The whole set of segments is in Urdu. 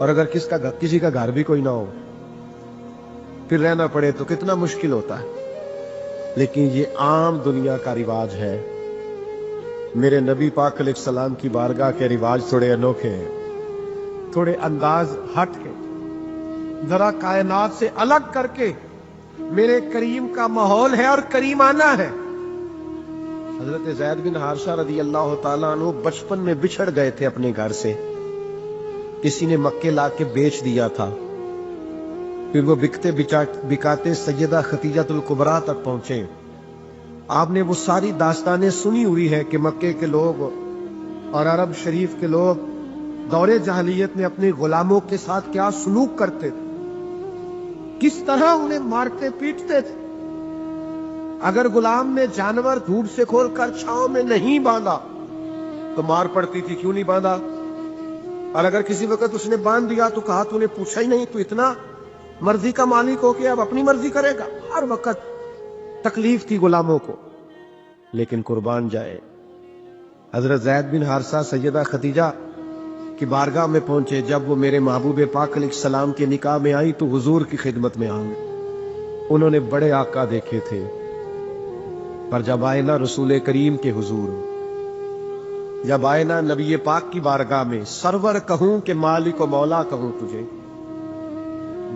اور اگر کسی کا گھر بھی کوئی نہ ہو پھر رہنا پڑے تو کتنا مشکل ہوتا ہے. لیکن یہ عام دنیا کا رواج ہے. میرے نبی پاک علیہ السلام کی بارگاہ کے رواج تھوڑے انوکھے ہیں, تھوڑے انداز ہٹ کے, ذرا کائنات سے الگ کر کے میرے کریم کا ماحول ہے اور کریمانہ ہے. حضرت زید بن حارثہ رضی اللہ تعالیٰ عنہ بچپن میں بچھڑ گئے تھے اپنے گھر سے. کسی نے مکے لا کے بیچ دیا تھا. پھر وہ بکتے بکاتے سیدہ خدیجہ الکبریٰ تک پہنچے. آپ نے وہ ساری داستانیں سنی ہوئی ہے کہ مکے کے لوگ اور عرب شریف کے لوگ دور جاہلیت میں اپنے غلاموں کے ساتھ کیا سلوک کرتے تھے, کس طرح انہیں مارتے پیٹتے تھے. اگر غلام نے جانور دھوپ سے کھول کر چھاؤں میں نہیں باندھا تو مار پڑتی تھی, کیوں نہیں باندھا. اور اگر کسی وقت اس نے باندھ دیا تو کہا تو نے پوچھا ہی نہیں, تو اتنا مرضی کا مالک ہو کہ اب اپنی مرضی کرے گا. ہر وقت تکلیف تھی غلاموں کو. لیکن قربان جائے حضرت زید بن حارثہ سیدہ خدیجہ کی بارگاہ میں پہنچے. جب وہ میرے محبوب پاک علیہ السلام کے نکاح میں آئی تو حضور کی خدمت میں آئیں. انہوں نے بڑے آقا دیکھے تھے, پر جب آئے نا رسول کریم کے حضور, جب آئے نا نبی پاک کی بارگاہ میں, سرور کہوں کہ مالک و مولا کہوں تجھے,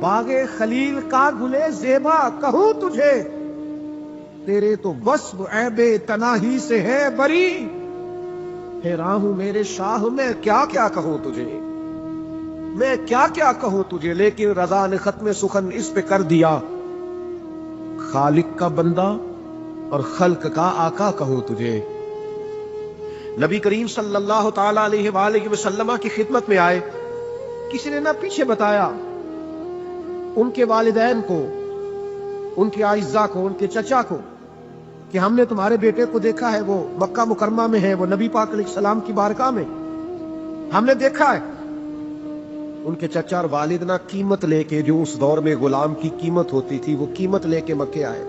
باغ خلیل کا گلے زیبا کہوں تجھے, تیرے تو وصف عیب تناہی سے ہے بری, حیران ہوں میرے شاہ میں کیا کیا کہوں تجھے, میں کیا کیا کہوں تجھے. لیکن رضا نے ختم سخن اس پہ کر دیا, خالق کا بندہ اور خلق کا آقا کہوں تجھے. نبی کریم صلی اللہ تعالی علیہ وآلہ وسلم کی خدمت میں آئے. کسی نے نہ پیچھے بتایا ان کے والدین کو, ان کے اعزاء کو, ان کے چچا کو کہ ہم نے تمہارے بیٹے کو دیکھا ہے, وہ مکہ مکرمہ میں ہے, وہ نبی پاک علیہ السلام کی بارگاہ میں ہم نے دیکھا ہے. ان کے چچا اور والد نہ قیمت لے کے, جو اس دور میں غلام کی قیمت ہوتی تھی, وہ قیمت لے کے مکے آئے.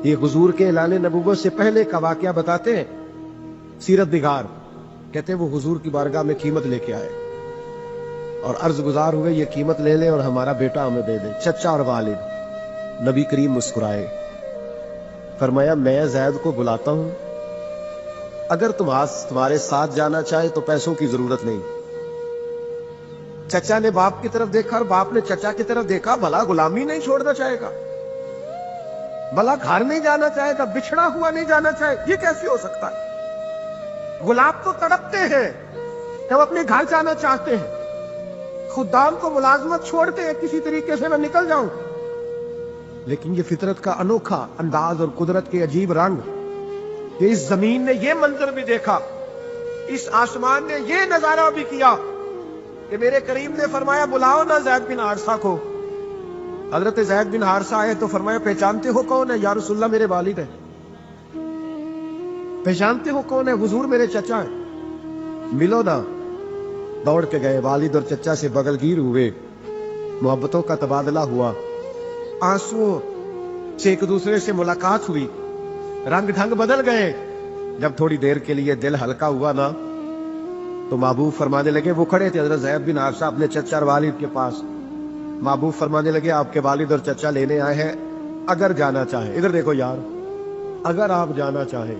یہ حضور کے اعلان نبوت سے پہلے کا واقعہ بتاتے ہیں سیرت نگار, کہتے ہیں وہ حضور کی بارگاہ میں قیمت لے کے آئے اور عرض گزار ہوئے یہ قیمت لے لیں اور ہمارا بیٹا ہمیں دے دیں. چچا اور والد. نبی کریم مسکرائے, فرمایا میں زید کو بلاتا ہوں, اگر تمہارے ساتھ جانا چاہے تو پیسوں کی ضرورت نہیں. چچا نے باپ کی طرف دیکھا اور باپ نے چچا کی طرف دیکھا, بھلا غلامی نہیں چھوڑنا چاہے گا, بھلا گھر نہیں جانا چاہے گا, بچھڑا ہوا نہیں جانا چاہے, یہ کیسے ہو سکتا ہے. غلام تو تڑپتے ہیں جب اپنے گھر جانا چاہتے ہیں, خدام کو ملازمت چھوڑتے ہیں کسی طریقے سے میں نکل جاؤں. لیکن یہ فطرت کا انوکھا انداز اور قدرت کے عجیب رنگ کہ اس زمین نے یہ منظر بھی دیکھا, اس آسمان نے یہ نظارہ بھی کیا کہ میرے کریم نے فرمایا بلاؤ نا زید بن حارثہ کو. حضرت زید بن حارثہ آئے تو فرمایا پہچانتے ہو کون ہے؟ یا رسول اللہ میرے والد ہیں. پہچانتے ہو کون ہے؟ حضور میرے چچا ہیں. ملو نا. دوڑ کے گئے, والد اور چچا سے بغل گیر ہوئے, محبتوں کا تبادلہ ہوا, آنسو سے ایک دوسرے سے ملاقات ہوئی, رنگ ڈھنگ بدل گئے. جب تھوڑی دیر کے لیے دل ہلکا ہوا نا تو محبوب فرمانے لگے, وہ کھڑے تھے حضرت زید بن حارثہ اپنے چچا اور والد کے پاس, محبوب فرمانے لگے آپ کے والد اور چچا لینے آئے ہیں, اگر جانا چاہیں. ادھر دیکھو یار, اگر آپ جانا چاہیں.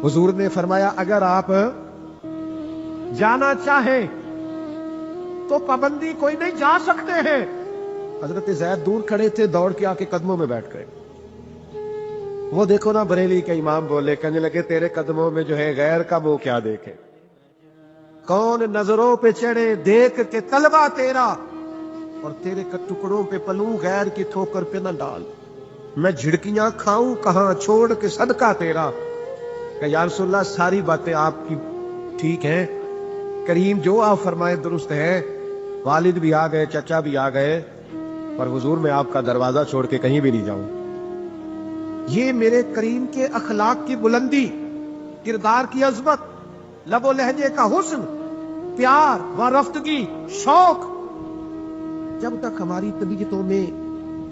حضور نے فرمایا اگر آپ جانا چاہیں تو پابندی کوئی نہیں, جا سکتے ہیں. حضرت زید دور کھڑے تھے, دوڑ کے آ کے قدموں میں بیٹھ گئے. وہ دیکھو نا بریلی کے امام بولے, کہنے لگے تیرے قدموں میں جو ہے غیر کا وہ کیا دیکھے, کون نظروں پہ چڑھے دیکھ کے طلبہ تیرا, اور تیرے ٹکڑوں پہ پلوں غیر کی ٹھوکر پہ نہ ڈال. میں جھڑکیاں کھاؤں کہاں چھوڑ کے صدقہ تیرا. کہ یا رسول اللہ ساری باتیں آپ کی ٹھیک ہیں, کریم جو آپ فرمائے درست ہے. والد بھی آ گئے, چچا بھی آ گئے, پر حضور میں آپ کا دروازہ چھوڑ کے کہیں بھی نہیں جاؤں. یہ میرے کریم کے اخلاق کی بلندی, کردار کی عظمت, لب و لہجے کا حسن, پیار و رفتگی, شوق, جب تک ہماری طبیعتوں میں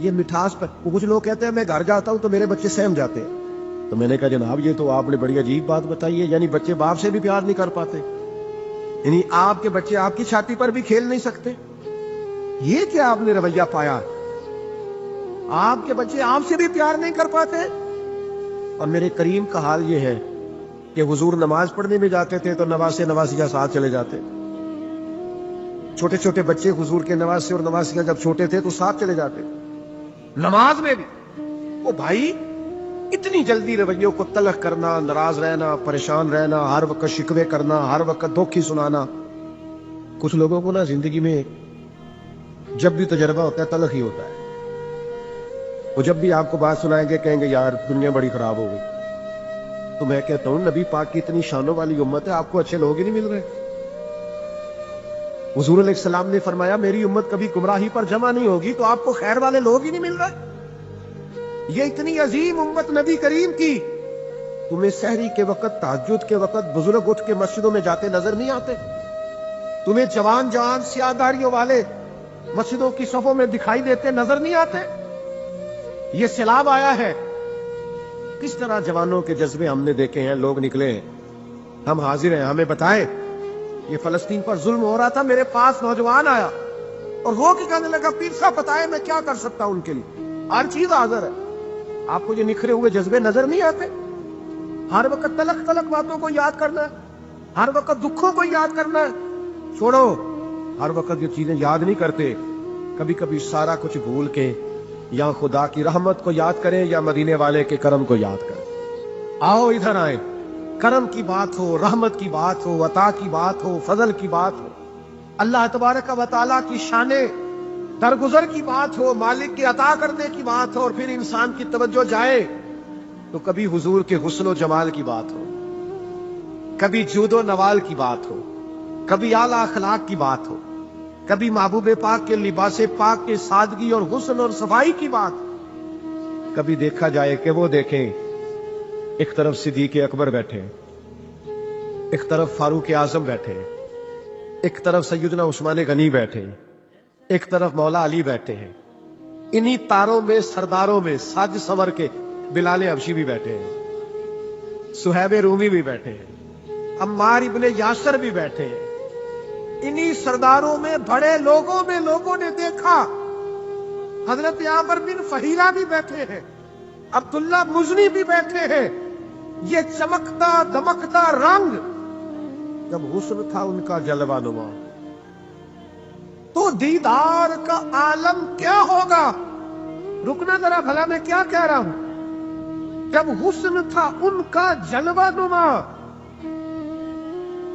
یہ مٹھاس پر. کچھ لوگ کہتے ہیں میں گھر جاتا ہوں تو میرے بچے سہم جاتے ہیں. تو میں نے کہا جناب یہ تو آپ نے بڑی عجیب بات بتائی ہے, یعنی بچے باپ سے بھی پیار نہیں کر پاتے. یعنی آپ کے بچے آپ کی چھاتی پر بھی کھیل نہیں سکتے؟ یہ کیا آپ نے رویہ پایا؟ آپ کے بچے آپ سے بھی پیار نہیں کر پاتے؟ اور میرے کریم کا حال یہ ہے کہ حضور نماز پڑھنے میں جاتے تھے تو نواسے نواسیہ ساتھ چلے جاتے. چھوٹے چھوٹے بچے حضور کے نواسے اور نواسیہ جب چھوٹے تھے تو ساتھ چلے جاتے نماز میں بھی. وہ بھائی اتنی جلدی رویوں کو تلخ کرنا، ناراض رہنا، پریشان رہنا، ہر وقت شکوے کرنا، ہر وقت دکھ ہی سنانا. کچھ لوگوں کو نا زندگی میں جب بھی تجربہ ہوتا ہے تلخ ہی ہوتا ہے. وہ جب بھی آپ کو بات سنائیں گے کہیں گے یار دنیا بڑی خراب ہو گئی. تو میں کہتا ہوں نبی پاک کی اتنی شانوں والی امت ہے، آپ کو اچھے لوگ ہی نہیں مل رہے. حضور علیہ السلام نے فرمایا میری امت کبھی گمراہی پر جمع نہیں ہوگی تو آپ کو خیر والے لوگ ہی نہیں مل رہے. یہ اتنی عظیم امت نبی کریم کی، تمہیں سحری کے وقت، تہجد کے وقت بزرگ اٹھ کے مسجدوں میں جاتے نظر نہیں آتے؟ تمہیں جوان جوان سیاہ داڑھیوں والے مسجدوں کی صفوں میں دکھائی دیتے نظر نہیں آتے؟ یہ سیلاب آیا ہے، کس طرح جوانوں کے جذبے ہم نے دیکھے ہیں. لوگ نکلے ہیں، ہم حاضر ہیں، ہمیں بتائیں. یہ فلسطین پر ظلم ہو رہا تھا، میرے پاس نوجوان آیا اور رو کے کہنے لگا پیر صاحب بتائیں میں کیا کر سکتا ہوں ان کے لیے. ہر چیز حاضر ہے. آپ کو یہ نکھرے ہوئے جذبے نظر نہیں آتے؟ ہر وقت تلخ تلخ باتوں کو یاد کرنا ہے، ہر وقت دکھوں کو یاد کرنا ہے. چھوڑو، ہر وقت یہ چیزیں یاد نہیں کرتے. کبھی کبھی سارا کچھ بھول کے یا خدا کی رحمت کو یاد کریں یا مدینے والے کے کرم کو یاد کریں. آؤ ادھر آئیں، کرم کی بات ہو، رحمت کی بات ہو، عطا کی بات ہو، فضل کی بات ہو، اللہ تبارک و تعالیٰ کی شانیں درگزر کی بات ہو، مالک کے عطا کرنے کی بات ہو، اور پھر انسان کی توجہ جائے تو کبھی حضور کے حسن و جمال کی بات ہو، کبھی جود و نوال کی بات ہو، کبھی اعلیٰ اخلاق کی بات ہو، کبھی محبوب پاک کے لباس پاک کے سادگی اور حسن اور صفائی کی بات. کبھی دیکھا جائے کہ وہ دیکھیں ایک طرف صدیق اکبر بیٹھے، ایک طرف فاروق اعظم بیٹھے، ایک طرف سیدنا عثمان غنی بیٹھے، ایک طرف مولا علی بیٹھے ہیں. انہی تاروں میں، سرداروں میں سج سنور کے بلال حبشی بھی بیٹھے ہیں، صہیب رومی بھی بیٹھے ہیں، عمار ابن یاسر بھی بیٹھے ہیں. انہی سرداروں میں، بڑے لوگوں میں لوگوں نے دیکھا حضرت عامر بن فہیرہ بھی بیٹھے ہیں، عبداللہ مزنی بھی بیٹھے ہیں. یہ چمکتا دمکتا رنگ جب حسن تھا ان کا جلوہ نما، تو دیدار کا عالم کیا ہوگا. رکنا ذرا بھلا میں کیا کہہ رہا ہوں. جب حسن تھا ان کا جلوہ نما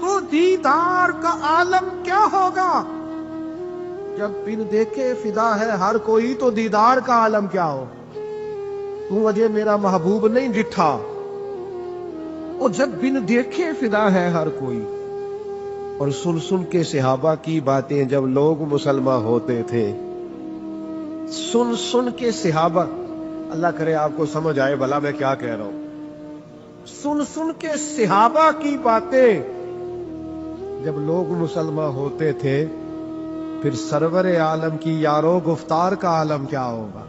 تو دیدار کا عالم کیا ہوگا. جب بن دیکھے فدا ہے ہر کوئی تو دیدار کا عالم کیا ہو. تو اجے میرا محبوب نہیں ڈٹھا، اور جب بن دیکھے فدا ہے ہر کوئی. اور سن سن کے صحابہ کی باتیں جب لوگ مسلمان ہوتے تھے، سن سن کے صحابہ، اللہ کرے آپ کو سمجھ آئے بھلا میں کیا کہہ رہا ہوں. سن سن کے صحابہ کی باتیں جب لوگ مسلمان ہوتے تھے، پھر سرور عالم کی یارو گفتار کا عالم کیا ہوگا.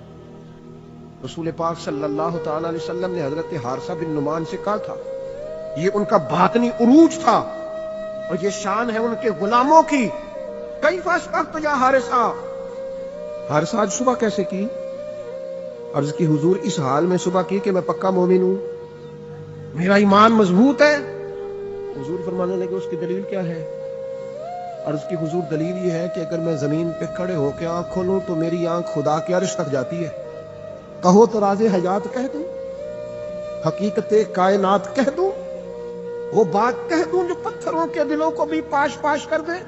رسول پاک صلی اللہ تعالی علیہ وسلم نے حضرت حارثہ بن نعمان سے کہا تھا، یہ ان کا باطنی عروج تھا اور یہ شان ہے ان کے غلاموں کی. کیف اشرقت یا حارثہ، حارثہ آج صبح کیسے کی؟ عرض کی حضور اس حال میں صبح کی کہ میں پکا مومن ہوں، میرا ایمان مضبوط ہے. حضور فرمانے لگے اس کی دلیل کیا ہے؟ عرض کی حضور دلیل یہ ہے کہ اگر میں زمین پہ کھڑے ہو کے آنکھ کھولوں تو میری آنکھ خدا کے عرش تک جاتی ہے. کہو تو راز حیات کہہ دوں، حقیقت کائنات کہہ دوں، وہ بات کہہ دوں جو پتھروں کے دلوں کو بھی پاش پاش کر دے.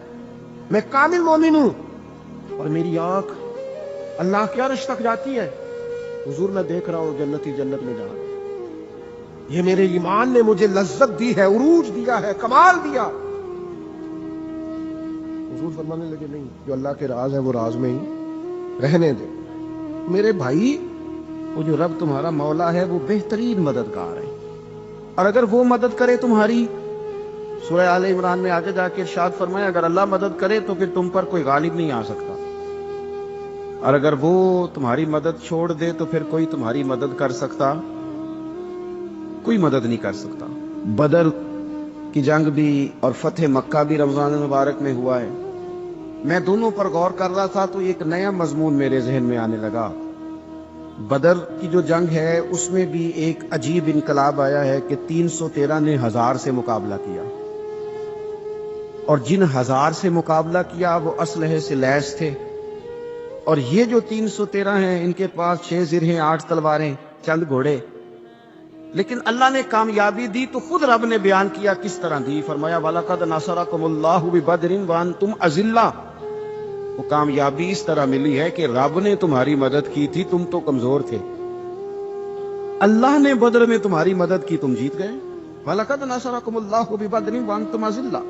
میں کامل مومن ہوں اور میری آنکھ اللہ کے عرش تک جاتی ہے. حضور میں دیکھ رہا ہوں جنتی جنت میں جا رہا ہے. یہ میرے ایمان نے مجھے لذت دی ہے، عروج دیا ہے، کمال دیا. حضور فرمانے لگے نہیں، جو اللہ کے راز ہے وہ راز میں ہی رہنے دے. میرے بھائی، وہ جو رب تمہارا مولا ہے وہ بہترین مددگار ہے، اور اگر وہ مدد کرے تمہاری، سورہ آل عمران میں آگے جا کے ارشاد فرمایا اگر اللہ مدد کرے تو پھر تم پر کوئی غالب نہیں آ سکتا، اور اگر وہ تمہاری مدد چھوڑ دے تو پھر کوئی تمہاری مدد کر سکتا، کوئی مدد نہیں کر سکتا. بدر کی جنگ بھی اور فتح مکہ بھی رمضان المبارک میں ہوا ہے. میں دونوں پر غور کر رہا تھا تو ایک نیا مضمون میرے ذہن میں آنے لگا. بدر کی جو جنگ ہے اس میں بھی ایک عجیب انقلاب آیا ہے کہ 313 نے 1000 سے مقابلہ کیا، اور جن 1000 سے مقابلہ کیا وہ اسلحے سے لیس تھے، اور یہ جو 313 ہیں ان کے پاس 6 زرہیں، 8 تلواریں، چند گھوڑے. لیکن اللہ نے کامیابی دی تو خود رب نے بیان کیا کس طرح دی. فرمایا وَلَقَدْ نَصَرَكُمُ اللَّهُ بِبَدْرٍ وَأَنْتُمْ أَذِلَّةٌ. وہ کامیابی اس طرح ملی ہے کہ رب نے تمہاری مدد کی تھی، تم تو کمزور تھے، اللہ نے بدر میں تمہاری مدد کی، تم جیت گئے. وَلَقَدْ نَصَرَكُمُ اللَّهُ بِبَدْرٍ وَأَنْتُمْ أَذِلَّةٌ.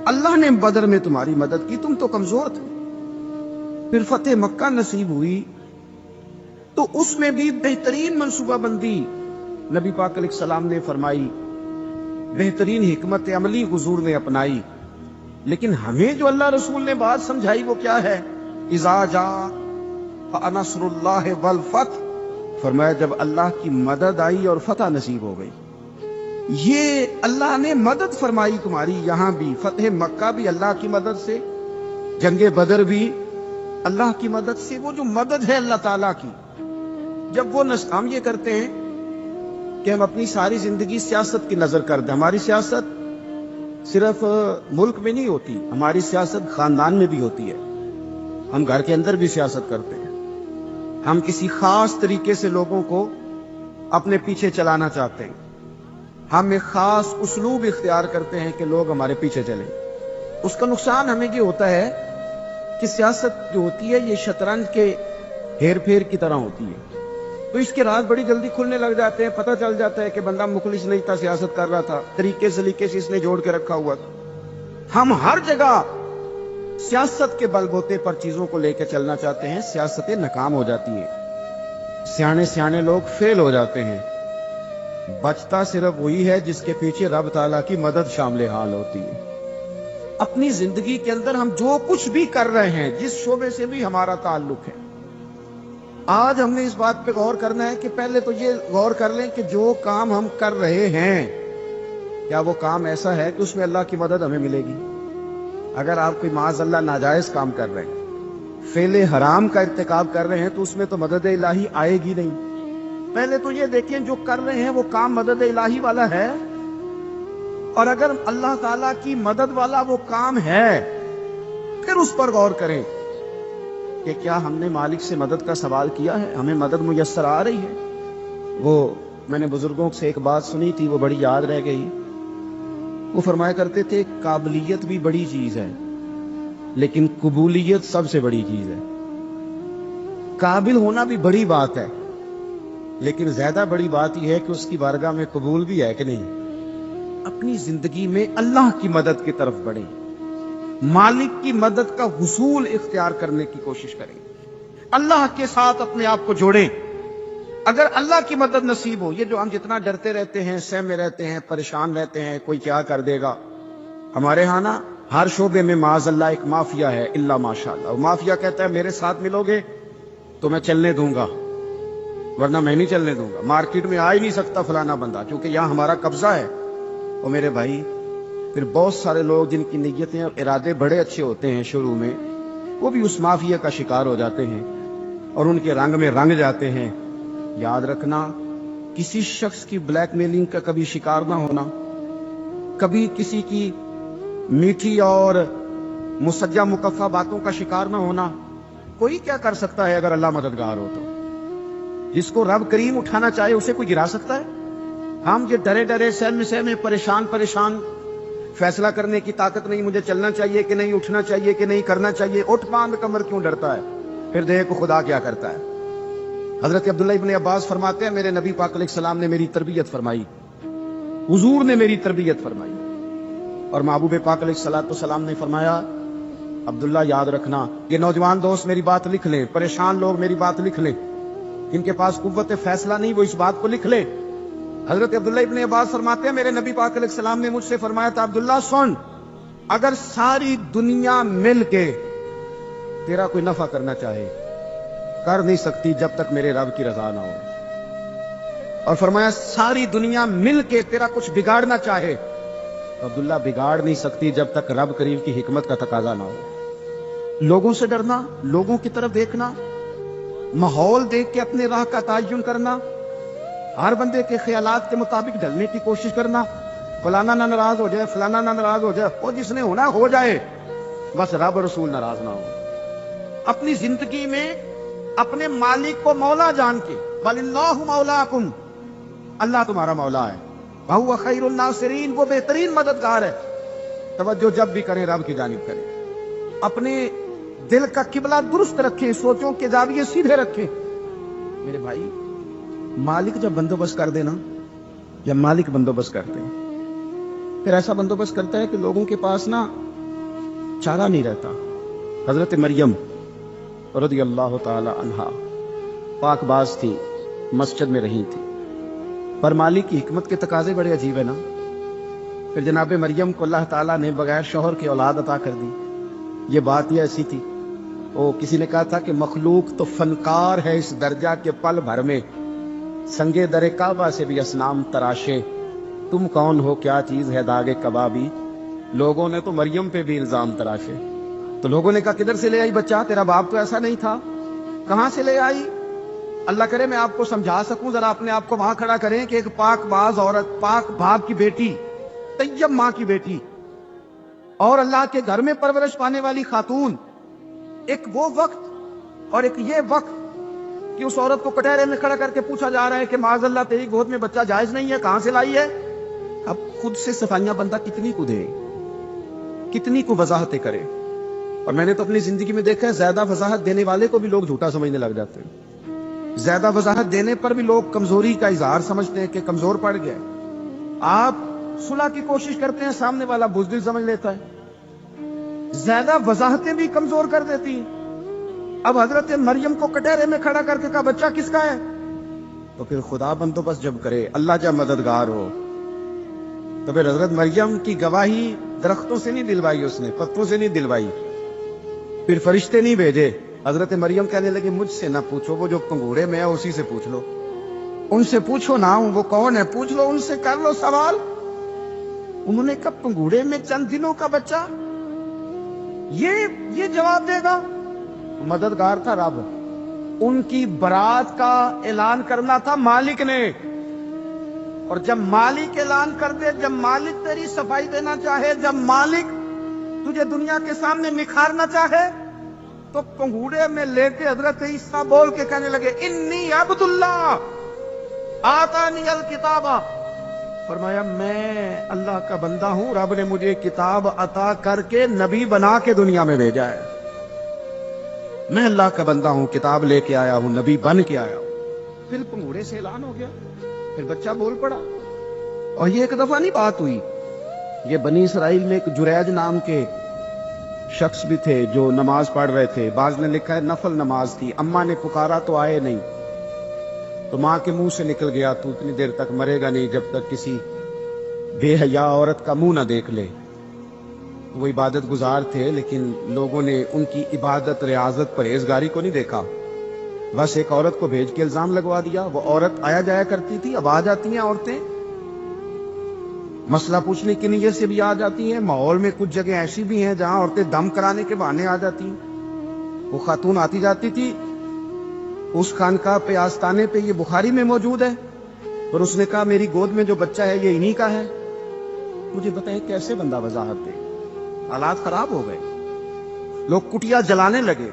اللہ نے بدر میں تمہاری مدد کی، تم تو کمزور تھے. پھر فتح مکہ نصیب ہوئی تو اس میں بھی بہترین منصوبہ بندی نبی پاک علیہ السلام نے فرمائی، بہترین حکمت عملی حضور نے اپنائی. لیکن ہمیں جو اللہ رسول نے بات سمجھائی وہ کیا ہے؟ اذا جاء نصر اللہ والفتح. فرمایا جب اللہ کی مدد آئی اور فتح نصیب ہو گئی. یہ اللہ نے مدد فرمائی تمہاری، یہاں بھی فتح مکہ بھی اللہ کی مدد سے، جنگ بدر بھی اللہ کی مدد سے. وہ جو مدد ہے اللہ تعالیٰ کی، جب وہ ہم یہ کرتے ہیں کہ ہم اپنی ساری زندگی سیاست کی نظر کر دیں. ہماری سیاست صرف ملک میں نہیں ہوتی، ہماری سیاست خاندان میں بھی ہوتی ہے. ہم گھر کے اندر بھی سیاست کرتے ہیں. ہم کسی خاص طریقے سے لوگوں کو اپنے پیچھے چلانا چاہتے ہیں. ہم ایک خاص اسلوب اختیار کرتے ہیں کہ لوگ ہمارے پیچھے چلیں. اس کا نقصان ہمیں یہ ہوتا ہے کہ سیاست جو ہوتی ہے یہ شطرنج کے ہیر پھیر کی طرح ہوتی ہے. تو اس کے راز بڑی جلدی کھلنے لگ جاتے ہیں، پتہ چل جاتا ہے کہ بندہ مخلص نہیں تھا، سیاست کر رہا تھا، طریقے سلیقے سے اس نے جوڑ کے رکھا ہوا تھا. ہم ہر جگہ سیاست کے بل بوتے پر چیزوں کو لے کے چلنا چاہتے ہیں، سیاستیں ناکام ہو جاتی ہیں، سیانے لوگ فیل ہو جاتے ہیں. بچتا صرف وہی ہے جس کے پیچھے رب تعالیٰ کی مدد شامل حال ہوتی ہے. اپنی زندگی کے اندر ہم جو کچھ بھی کر رہے ہیں، جس شعبے سے بھی ہمارا تعلق ہے، آج ہم نے اس بات پہ غور کرنا ہے کہ پہلے تو یہ غور کر لیں کہ جو کام ہم کر رہے ہیں کیا وہ کام ایسا ہے کہ اس میں اللہ کی مدد ہمیں ملے گی. اگر آپ کوئی معاذ اللہ ناجائز کام کر رہے ہیں، فعل حرام کا ارتکاب کر رہے ہیں، تو اس میں تو مدد الہی آئے گی نہیں. پہلے تو یہ دیکھیں جو کر رہے ہیں وہ کام مدد الہی والا ہے، اور اگر اللہ تعالیٰ کی مدد والا وہ کام ہے پھر اس پر غور کریں کہ کیا ہم نے مالک سے مدد کا سوال کیا ہے، ہمیں مدد میسر آ رہی ہے. وہ میں نے بزرگوں سے ایک بات سنی تھی، وہ بڑی یاد رہ گئی. وہ فرمایا کرتے تھے قابلیت بھی بڑی چیز ہے لیکن قبولیت سب سے بڑی چیز ہے. قابل ہونا بھی بڑی بات ہے لیکن زیادہ بڑی بات یہ ہے کہ اس کی بارگاہ میں قبول بھی ہے کہ نہیں. اپنی زندگی میں اللہ کی مدد کی طرف بڑھیں، مالک کی مدد کا حصول اختیار کرنے کی کوشش کریں، اللہ کے ساتھ اپنے آپ کو جوڑیں. اگر اللہ کی مدد نصیب ہو، یہ جو ہم جتنا ڈرتے رہتے ہیں، سہمے رہتے ہیں، پریشان رہتے ہیں کوئی کیا کر دے گا، ہمارے ہاں نا ہر شعبے میں معاذ اللہ ایک مافیا ہے، الا ماشاءاللہ. وہ مافیا کہتا ہے میرے ساتھ ملو گے تو میں چلنے دوں گا ورنہ میں نہیں چلنے دوں گا. مارکیٹ میں آ ہی نہیں سکتا فلانا بندہ کیونکہ یہاں ہمارا قبضہ ہے. اور میرے بھائی پھر بہت سارے لوگ جن کی نیتیں اور ارادے بڑے اچھے ہوتے ہیں شروع میں، وہ بھی اس مافیا کا شکار ہو جاتے ہیں اور ان کے رنگ میں رنگ جاتے ہیں. یاد رکھنا کسی شخص کی بلیک میلنگ کا کبھی شکار نہ ہونا، کبھی کسی کی میٹھی اور مسجع مکفہ باتوں کا شکار نہ ہونا. کوئی کیا کر سکتا ہے اگر اللہ مددگار ہو تو؟ جس کو رب کریم اٹھانا چاہے اسے کوئی گرا سکتا ہے؟ ہم یہ ڈرے سہمے پریشان فیصلہ کرنے کی طاقت نہیں، مجھے چلنا چاہیے کہ نہیں، اٹھنا چاہیے کہ نہیں، کرنا چاہیے. اٹھ باندھ کمر کیوں ڈرتا ہے؟ پھر دیکھ خدا کیا کرتا ہے. حضرت عبداللہ ابن عباس فرماتے ہیں میرے نبی پاک علیہ السلام نے میری تربیت فرمائی، حضور نے میری تربیت فرمائی. اور محبوب پاک علیہ السلام نے فرمایا عبداللہ یاد رکھنا، یہ نوجوان دوست میری بات لکھ لیں، پریشان لوگ میری بات لکھ لیں، ان کے پاس قوت فیصلہ نہیں وہ اس بات کو لکھ لیں. حضرت عبداللہ ابن عباس فرماتے ہیں میرے نبی پاک علیہ السلام نے مجھ سے فرمایا تھا عبداللہ سن، اگر ساری دنیا مل کے تیرا کوئی نفع کرنا چاہے کر نہیں سکتی جب تک میرے رب کی رضا نہ ہو. اور فرمایا ساری دنیا مل کے تیرا کچھ بگاڑنا چاہے عبداللہ بگاڑ نہیں سکتی جب تک رب کریم کی حکمت کا تقاضا نہ ہو۔ لوگوں سے ڈرنا، لوگوں کی طرف دیکھنا، ماحول دیکھ کے اپنے راہ کا تعین کرنا، ہر بندے کے خیالات کے مطابق ڈھلنے کی کوشش کرنا، فلانا نہ ناراض ہو جائے، فلانا نہ ناراض ہو جائے، وہ جس نے ہونا ہو جائے، بس رب رسول ناراض نہ ہو۔ اپنی زندگی میں اپنے مالک کو مولا جان کے، بل اللہ مولاکم، اللہ تمہارا مولا ہے، وہو خیر الناصرین، وہ بہترین مددگار ہے۔ توجہ جب بھی کریں رب کی جانب کریں، اپنے دل کا قبلہ درست رکھیں، سوچوں کے زاویے سیدھے رکھیں۔ میرے بھائی، مالک جب بندوبست کر دے نا، جب مالک بندوبست کرتے ہیں، پھر ایسا بندوبست کرتا ہے کہ لوگوں کے پاس نا چارہ نہیں رہتا۔ حضرت مریم رضی اللہ تعالی عنہا پاک باز تھی، مسجد میں رہی تھی، پر مالک کی حکمت کے تقاضے بڑے عجیب ہے نا۔ پھر جناب مریم کو اللہ تعالیٰ نے بغیر شوہر کی اولاد عطا کر دی۔ یہ بات یہ ایسی تھی، وہ کسی نے کہا تھا کہ مخلوق تو فنکار ہے اس درجہ کے پل بھر میں سنگے در کعبہ سے بھی اسنام تراشے، تم کون ہو کیا چیز ہے داغے کبابی۔ لوگوں نے تو مریم پہ بھی الزام تراشے، تو لوگوں نے کہا کدھر سے لے آئی بچہ، تیرا باپ تو ایسا نہیں تھا، کہاں سے لے آئی؟ اللہ کرے میں آپ کو سمجھا سکوں، ذرا اپنے آپ کو وہاں کھڑا کریں کہ ایک پاک باز عورت، پاک باپ کی بیٹی، طیب ماں کی بیٹی، اور اللہ کے گھر میں پرورش پانے والی خاتون، ایک وہ وقت اور ایک یہ وقت کہ اس عورت کو کٹہرے میں کھڑا کر کے پوچھا جا رہا ہے کہ معاذ اللہ تیری گود میں بچہ جائز نہیں ہے، کہاں سے لائی ہے؟ اب خود سے صفائیاں بندہ کتنی کو دے، کتنی کو وضاحتیں کرے۔ اور میں نے تو اپنی زندگی میں دیکھا ہے، زیادہ وضاحت دینے والے کو بھی لوگ جھوٹا سمجھنے لگ جاتے ہیں، زیادہ وضاحت دینے پر بھی لوگ کمزوری کا اظہار سمجھتے ہیں کہ کمزور پڑ گئے۔ آپ صلح کی کوشش کرتے ہیں، سامنے والا بزدل سمجھ لیتا ہے، زیادہ وضاحتیں بھی کمزور کر دیتی ہیں۔ اب حضرت مریم کو کٹہرے میں کھڑا کر کے کہا بچہ کس کا ہے؟ تو پھر خدا بندوبست جب کرے، اللہ جب مددگار ہو، تو پھر حضرت مریم کی گواہی درختوں سے نہیں دلوائی، اس نے پتوں سے نہیں دلوائی، پھر فرشتے نہیں بھیجے۔ حضرت مریم کہنے لگے مجھ سے نہ پوچھو، وہ جو پنگوڑے میں ہے اسی سے پوچھ لو، ان سے پوچھو نا، وہ کون ہے پوچھ لو، ان سے کر لو سوال۔ انہوں نے کہا پنگوڑے میں چند دنوں کا بچہ، یہ جواب دے گا؟ مددگار تھا رب، ان کی برات کا اعلان کرنا تھا مالک نے، اور جب مالک اعلان کر دے، جب مالک تیری صفائی دینا چاہے، جب مالک تجھے دنیا کے سامنے نکھارنا چاہے، تو پنگوڑے میں لے کے حضرت عیسیٰ بول کے کہنے لگے انی عبد اللہ آتانی الکتاب، فرمایا میں اللہ کا بندہ ہوں، رب نے مجھے کتاب عطا کر کے نبی بنا کے دنیا میں بھیجا ہے، میں اللہ کا بندہ ہوں، کتاب لے کے آیا ہوں، نبی بن کے آیا ہوں۔ پھر پنگوڑے سے اعلان ہو گیا، پھر بچہ بول پڑا۔ اور یہ ایک دفعہ نہیں بات ہوئی، یہ بنی اسرائیل میں ایک جریج نام کے شخص بھی تھے جو نماز پڑھ رہے تھے، بعض نے لکھا ہے نفل نماز تھی، اماں نے پکارا تو آئے نہیں، تو ماں کے منہ سے نکل گیا تو اتنی دیر تک مرے گا نہیں جب تک کسی بے حیا عورت کا منہ نہ دیکھ لے۔ وہ عبادت گزار تھے، لیکن لوگوں نے ان کی عبادت، ریاضت، پرہیزگاری کو نہیں دیکھا، بس ایک عورت کو بھیج کے الزام لگوا دیا۔ وہ عورت آیا جایا کرتی تھی، اب آ جاتی ہیں عورتیں، مسئلہ پوچھنے کی نیت سے بھی آ جاتی ہیں، ماحول میں کچھ جگہ ایسی بھی ہیں جہاں عورتیں دم کرانے کے بہانے آ جاتی ہیں۔ وہ خاتون آتی جاتی تھی، اس خانقاہ پہ آستانے پہ یہ بخاری میں موجود ہے، اور اس نے کہا میری گود میں جو بچہ ہے یہ انہی کا ہے۔ مجھے بتائیں کیسے بندہ وضاحت دے؟ حالات خراب ہو گئے، لوگ کٹیا جلانے لگے،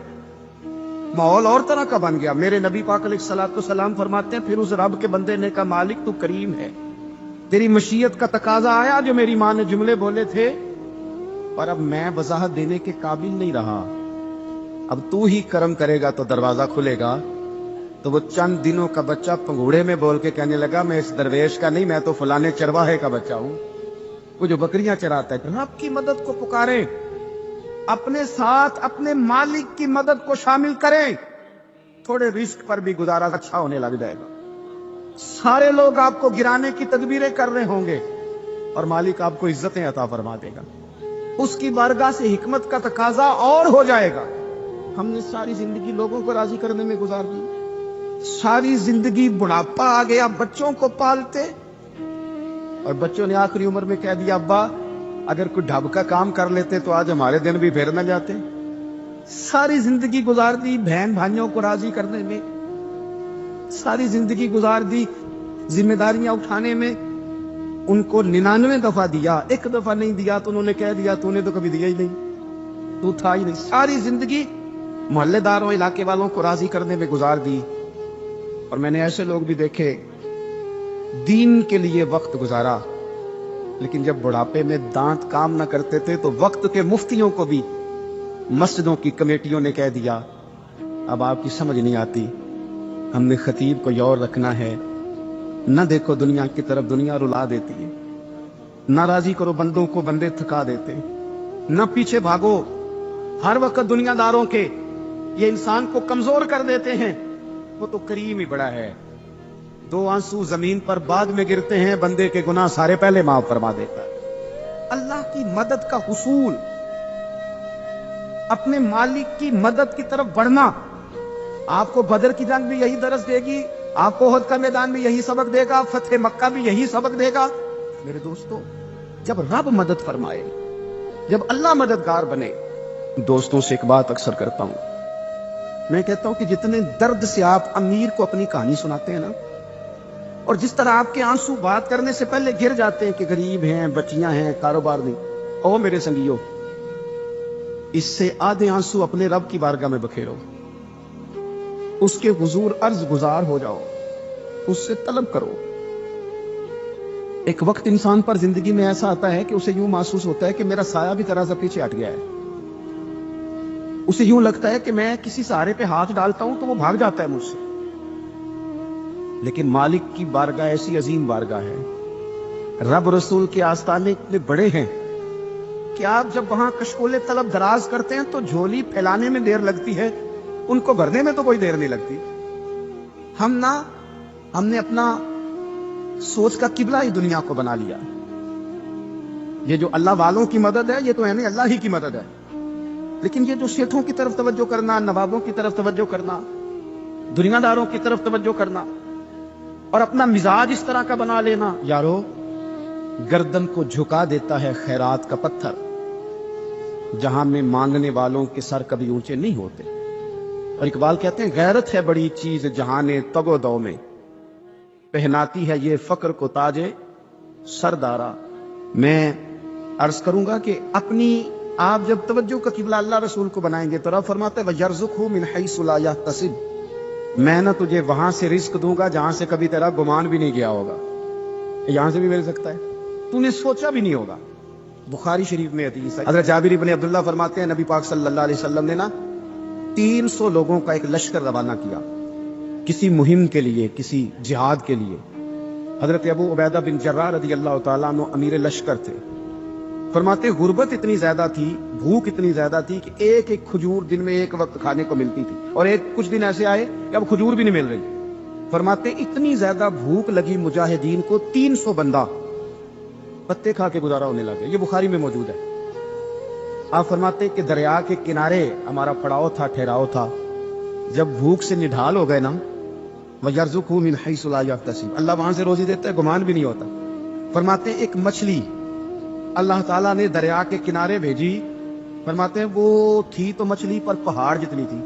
ماحول اور طرح کا بن گیا۔ میرے نبی پاک علیہ الصلوۃ والسلام فرماتے ہیں پھر اس رب کے بندے نے کہا مالک تو کریم ہے، تیری مشیت کا تقاضا آیا جو میری ماں نے جملے بولے تھے، اور اب میں وضاحت دینے کے قابل نہیں رہا، اب تو ہی کرم کرے گا تو دروازہ کھلے گا۔ تو وہ چند دنوں کا بچہ پنگوڑے میں بول کے کہنے لگا میں اس درویش کا نہیں، میں تو فلانے چرواہے کا بچہ ہوں، وہ جو بکریاں چراتا ہے۔ رب کی مدد کو پکاریں، اپنے ساتھ اپنے مالک کی مدد کو شامل کریں، تھوڑے رزق پر بھی گزارا اچھا ہونے لگ جائے گا۔ سارے لوگ آپ کو گرانے کی تدبیریں کر رہے ہوں گے، اور مالک آپ کو عزتیں عطا فرما دے گا، اس کی بارگاہ سے حکمت کا تقاضا اور ہو جائے گا۔ ہم نے ساری زندگی لوگوں کو راضی کرنے میں گزار دی، ساری زندگی بڑھاپا آ گیا بچوں کو پالتے، اور بچوں نے آخری عمر میں کہہ دیا ابا اگر کوئی ڈھب کا کام کر لیتے تو آج ہمارے دن بھی پھر نہ جاتے. ساری زندگی گزار دی بہن بھائیوں کو راضی کرنے میں, ساری زندگی گزار دی ذمہ داریاں اٹھانے میں. ان کو 99 دفعہ دیا, ایک دفعہ نہیں دیا تو انہوں نے کہہ دیا تو نے تو کبھی دیا ہی نہیں, تو تھا ہی نہیں. ساری زندگی محلے داروں علاقے والوں کو راضی کرنے میں گزار دی. اور میں نے ایسے لوگ بھی دیکھے دین کے لیے وقت گزارا, لیکن جب بڑھاپے میں دانت کام نہ کرتے تھے تو وقت کے مفتیوں کو بھی مسجدوں کی کمیٹیوں نے کہہ دیا اب آپ کی سمجھ نہیں آتی, ہم نے خطیب کو یور رکھنا ہے, نہ دیکھو دنیا کی طرف, دنیا رلا دیتی ہے, نہ راضی کرو بندوں کو, بندے تھکا دیتے, نہ پیچھے بھاگو ہر وقت دنیا داروں کے, یہ انسان کو کمزور کر دیتے ہیں. وہ تو کریم ہی بڑا ہے, 2 آنسو زمین پر بعد میں گرتے ہیں, بندے کے گناہ سارے پہلے معاف فرما دیتا ہے. اللہ کی مدد کا حصول, اپنے مالک کی مدد کی طرف بڑھنا. آپ کو بدر کی جنگ بھی یہی درس دے گی, آپ کو احد کا میدان بھی یہی سبق دے گا, فتح مکہ بھی یہی سبق دے گا. میرے دوستو, جب رب مدد فرمائے, جب اللہ مددگار بنے. دوستوں سے ایک بات اکثر کرتا ہوں, میں کہتا ہوں کہ جتنے درد سے آپ امیر کو اپنی کہانی سناتے ہیں نا, اور جس طرح آپ کے آنسو بات کرنے سے پہلے گر جاتے ہیں کہ غریب ہیں, بچیاں ہیں, کاروبار نہیں, او میرے سنگیو, اس سے آدھے آنسو اپنے رب کی بارگاہ میں بکھیرو, اس کے حضور عرض گزار ہو جاؤ, اس سے طلب کرو. ایک وقت انسان پر زندگی میں ایسا آتا ہے کہ اسے یوں محسوس ہوتا ہے کہ میرا سایہ بھی ذرا سا پیچھے ہٹ گیا ہے. اسے یوں لگتا ہے کہ میں کسی سہارے پہ ہاتھ ڈالتا ہوں تو وہ بھاگ جاتا ہے مجھ سے. لیکن مالک کی بارگاہ ایسی عظیم بارگاہ ہے, رب رسول کے آستانے اتنے بڑے ہیں کہ آپ جب وہاں کشکول طلب دراز کرتے ہیں تو جھولی پھیلانے میں دیر لگتی ہے, ان کو بھرنے میں تو کوئی دیر نہیں لگتی. ہم نے اپنا سوچ کا قبلہ ہی دنیا کو بنا لیا. یہ جو اللہ والوں کی مدد ہے یہ تو یعنی اللہ ہی کی مدد ہے, لیکن یہ جو شیخوں کی طرف توجہ کرنا, نوابوں کی طرف توجہ کرنا, دنیا داروں کی طرف توجہ کرنا, اور اپنا مزاج اس طرح کا بنا لینا, یارو گردن کو جھکا دیتا ہے خیرات کا پتھر, جہاں میں مانگنے والوں کے سر کبھی اونچے نہیں ہوتے. اور اقبال کہتے ہیں غیرت ہے بڑی چیز جہانے تگ و دو میں, پہناتی ہے یہ فقر کو تاج سردارا. میں عرض کروں گا کہ اپنی آپ جب توجہ کا قبلہ اللہ رسول کو بنائیں گے تو رب فرماتا ہے وَيَرْزُقْهُ مِنْ حَيْثُ لَا يَحْتَسِبُ, میں نہ تجھے وہاں سے رزق دوں گا جہاں سے کبھی تیرا گمان بھی نہیں گیا ہوگا. یہاں سے بھی مل سکتا ہے, تو نے سوچا بھی نہیں ہوگا. بخاری شریف میں حدیث ہے, حضرت جابر بن عبداللہ فرماتے ہیں نبی پاک صلی اللہ علیہ وسلم نے نا 300 لوگوں کا ایک لشکر روانہ کیا کسی مہم کے لیے, کسی جہاد کے لیے. حضرت ابو عبیدہ بن جراح رضی اللہ تعالیٰ عنہ امیر لشکر تھے. فرماتے غربت اتنی زیادہ تھی, بھوک اتنی زیادہ تھی کہ ایک ایک کھجور دن میں ایک وقت کھانے کو ملتی تھی, اور کچھ دن ایسے آئے کہ اب کھجور بھی نہیں مل رہی. فرماتے اتنی زیادہ بھوک لگی مجاہدین کو 300 بندہ پتے کھا کے گزارا ہونے لگے. یہ بخاری میں موجود ہے. آپ فرماتے کہ دریا کے کنارے ہمارا پڑاؤ تھا, ٹھہراؤ تھا. جب بھوک سے نڈھال ہو گئے نا, وَيَرْزُقْهُ مِنْ حَيْثُ لَا يَحْتَسِبُ, اللہ وہاں سے روزی دیتا ہے, گمان بھی نہیں ہوتا. فرماتے ایک مچھلی اللہ تعالیٰ نے دریا کے کنارے بھیجی. فرماتے ہیں وہ تھی تو مچھلی پر پہاڑ جتنی تھی.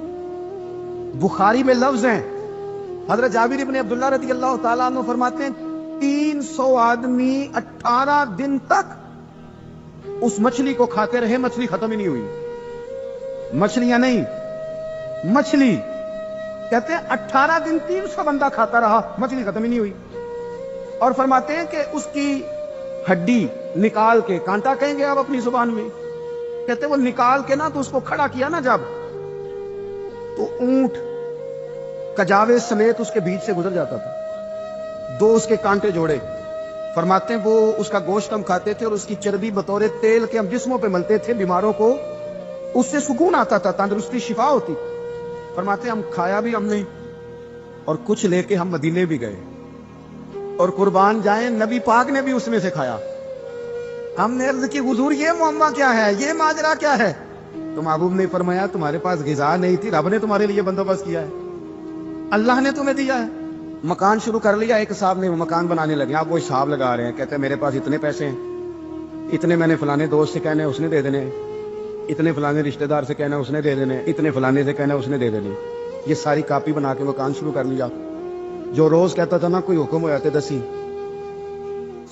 بخاری میں لفظ ہیں, حضرت جابر بن عبداللہ رضی اللہ تعالیٰ عنہ فرماتے ہیں 300 آدمی 18 دن تک اس مچھلی کو کھاتے رہے, مچھلی ختم ہی نہیں ہوئی. مچھلیاں نہیں, مچھلی کہتے ہیں 18 دن 300 بندہ کھاتا رہا, مچھلی ختم ہی نہیں ہوئی. اور فرماتے ہیں کہ اس کی ہڈی نکال کے, کانٹا کہیں گے آپ اپنی زبان میں, کہتے وہ نکال کے نا تو اس کو کھڑا کیا نا جب, تو اونٹ کجاوے سمیت اس کے بیچ سے گزر جاتا تھا. 2 اس کے کانٹے جوڑے. فرماتے ہیں وہ اس کا گوشت ہم کھاتے تھے اور اس کی چربی بطور تیل کے ہم جسموں پہ ملتے تھے, بیماروں کو اس سے سکون آتا تھا, تندرستی شفا ہوتی. فرماتے ہیں ہم کھایا بھی ہم نے, اور کچھ لے کے ہم مدینے بھی گئے, اور قربان جائیں نبی پاک نے بھی اس میں سے کھایا. ہم نے عرض کی حضور یہ معاملہ کیا ہے, یہ ماجرا کیا ہے؟ تو محبوب نے فرمایا تمہارے پاس غذا نہیں تھی, رب نے تمہارے لیے بندوبست کیا ہے, اللہ نے تمہیں دیا ہے. مکان شروع کر لیا, ایک صاحب نے وہ مکان بنانے لگے. آپ وہ حساب لگا رہے ہیں, کہتے ہیں میرے پاس اتنے پیسے ہیں, اتنے میں نے فلانے دوست سے کہنا ہے اس نے دے دینے، اتنے فلانے رشتہ دار سے کہنا ہے اس نے دے دینے، اتنے فلانے سے کہنا ہے اس نے دے دینے. یہ ساری کاپی بنا کے مکان شروع کر لیا. جو روز کہتا تھا نا کوئی حکم ہو جاتے دسی،